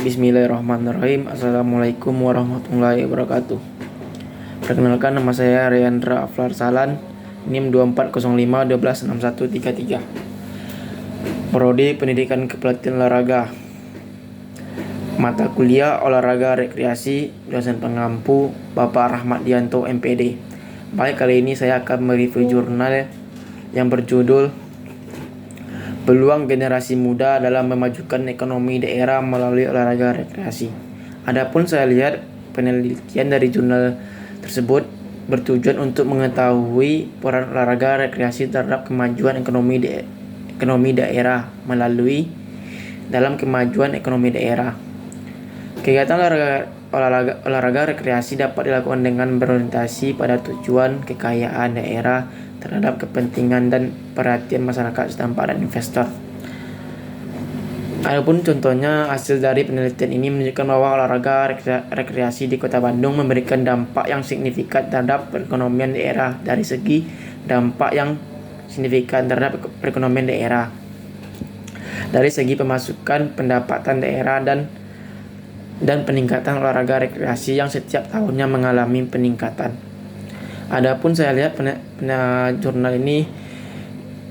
Bismillahirrahmanirrahim. Assalamualaikum warahmatullahi wabarakatuh. Perkenalkan, nama saya Reyandra Aflar Salan, NIM 2405 Prodi Pendidikan Kepelatihan Olahraga. Mata kuliah olahraga rekreasi, dosen pengampu Bapak Rahmat Dianto MPD. Baik, kali ini saya akan mereview jurnal yang berjudul Peluang Generasi Muda dalam Memajukan Ekonomi Daerah Melalui Olahraga Rekreasi. Adapun saya lihat penelitian dari jurnal tersebut bertujuan untuk mengetahui peran olahraga rekreasi terhadap kemajuan ekonomi daerah melalui dalam kemajuan ekonomi daerah. Kegiatan olahraga rekreasi dapat dilakukan dengan berorientasi pada tujuan kekayaan daerah terhadap kepentingan dan perhatian masyarakat setempat dan investor. Adapun contohnya, hasil dari penelitian ini menunjukkan bahwa olahraga rekreasi di Kota Bandung memberikan dampak yang signifikan terhadap perekonomian daerah dari segi dampak yang signifikan terhadap perekonomian daerah dari segi pemasukan pendapatan daerah dan peningkatan olahraga rekreasi yang setiap tahunnya mengalami peningkatan. Adapun saya lihat jurnal ini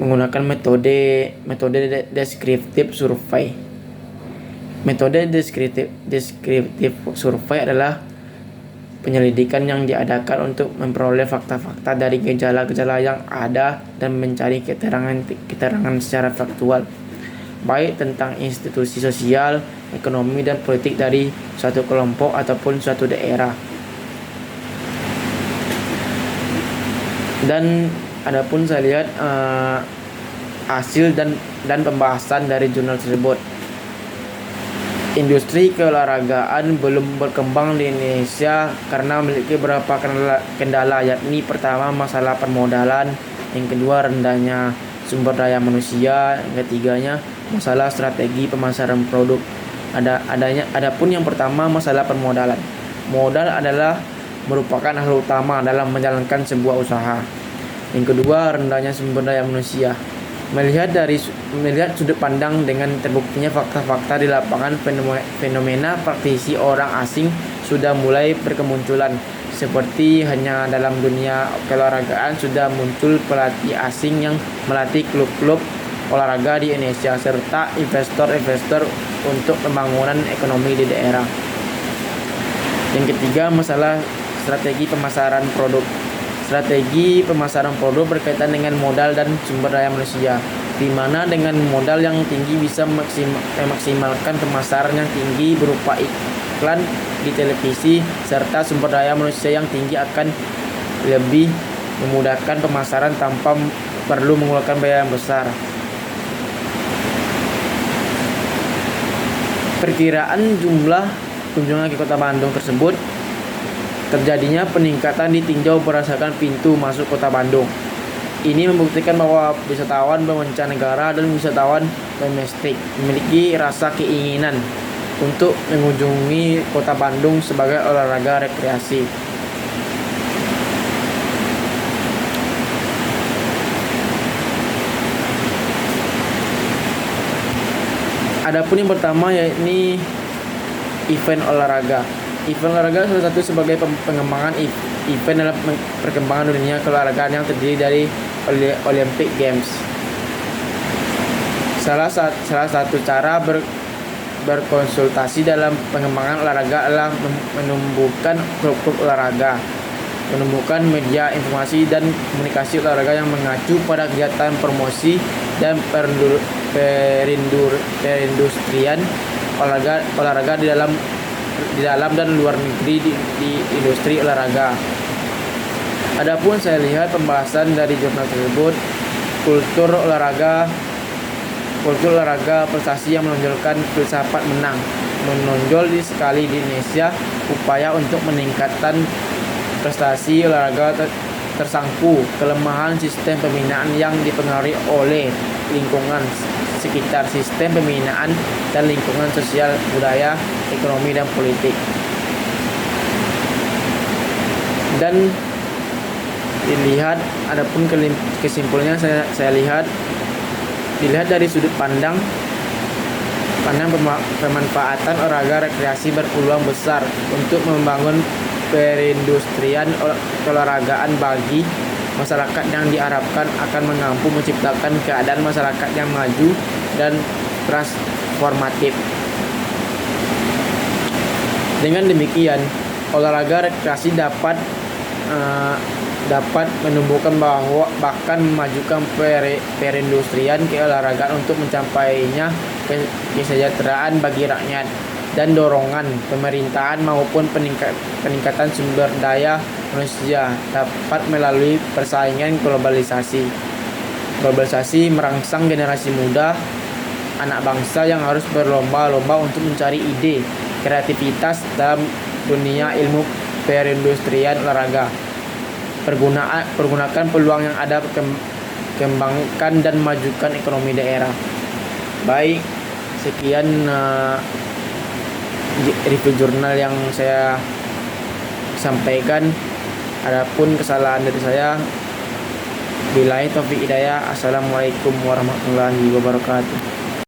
menggunakan metode deskriptif survei. Metode deskriptif survei adalah penyelidikan yang diadakan untuk memperoleh fakta-fakta dari gejala-gejala yang ada dan mencari keterangan secara faktual, baik tentang institusi sosial, ekonomi, dan politik dari suatu kelompok ataupun suatu daerah. Dan adapun saya lihat hasil dan pembahasan dari jurnal tersebut. Industri keolahragaan belum berkembang di Indonesia karena memiliki beberapa kendala, yakni pertama masalah permodalan, yang kedua rendahnya sumber daya manusia, yang ketiganya masalah strategi pemasaran produk. Adapun yang pertama, masalah permodalan. Modal adalah merupakan hal utama dalam menjalankan sebuah usaha. Yang kedua, rendahnya sumber daya manusia. Melihat sudut pandang dengan terbuktinya fakta-fakta di lapangan, fenomena praktisi orang asing sudah mulai berkemunculan. Seperti hanya dalam dunia keolahragaan sudah muncul pelatih asing yang melatih klub-klub olahraga di Indonesia serta investor-investor untuk pembangunan ekonomi di daerah. Yang ketiga, masalah strategi pemasaran produk. Strategi pemasaran produk berkaitan dengan modal dan sumber daya manusia, di mana dengan modal yang tinggi bisa memaksimalkan pemasaran yang tinggi berupa iklan di televisi, serta sumber daya manusia yang tinggi akan lebih memudahkan pemasaran tanpa perlu mengeluarkan biaya yang besar. Perkiraan jumlah kunjungan ke Kota Bandung tersebut terjadinya peningkatan ditinjau berdasarkan pintu masuk Kota Bandung. Ini membuktikan bahwa wisatawan mancanegara dan wisatawan domestik memiliki rasa keinginan untuk mengunjungi Kota Bandung sebagai olahraga rekreasi. Adapun yang pertama, yakni event olahraga. Event olahraga salah satu sebagai pengembangan event dalam perkembangan dunia keolahragaan yang terdiri dari Olympic Games. Salah satu cara berkonsultasi dalam pengembangan olahraga adalah menumbuhkan klub-klub olahraga, menemukan media informasi dan komunikasi olahraga yang mengacu pada kegiatan promosi dan perindustrian olahraga di dalam dan luar negeri di industri olahraga. Adapun saya lihat pembahasan dari jurnal tersebut, kultur olahraga prestasi yang menonjolkan filsafat menang, menonjol sekali di Indonesia. Upaya untuk meningkatkan prestasi olahraga tersangkut kelemahan sistem pembinaan yang dipengaruhi oleh lingkungan sekitar, sistem pembinaan dan lingkungan sosial, budaya, ekonomi, dan politik. Dan dilihat, adapun kesimpulannya saya lihat dilihat dari sudut pandang pandang pemanfaatan olahraga rekreasi berpeluang besar untuk membangun perindustrian keolahragaan bagi masyarakat yang diharapkan akan mampu menciptakan keadaan masyarakat yang maju dan transformatif. Dengan demikian, olahraga rekreasi dapat menumbuhkan bahkan memajukan perindustrian keolahragaan untuk mencapainya kesejahteraan bagi rakyat, dan dorongan pemerintahan maupun peningkatan sumber daya manusia dapat melalui persaingan globalisasi. Globalisasi merangsang generasi muda anak bangsa yang harus berlomba-lomba untuk mencari ide, kreativitas dalam dunia ilmu perindustrian olahraga. Pergunakan peluang yang ada, kembangkan dan majukan ekonomi daerah. Baik, sekian review jurnal yang saya sampaikan. Adapun kesalahan dari saya, billahi taufiq hidayah. Assalamualaikum warahmatullahi wabarakatuh.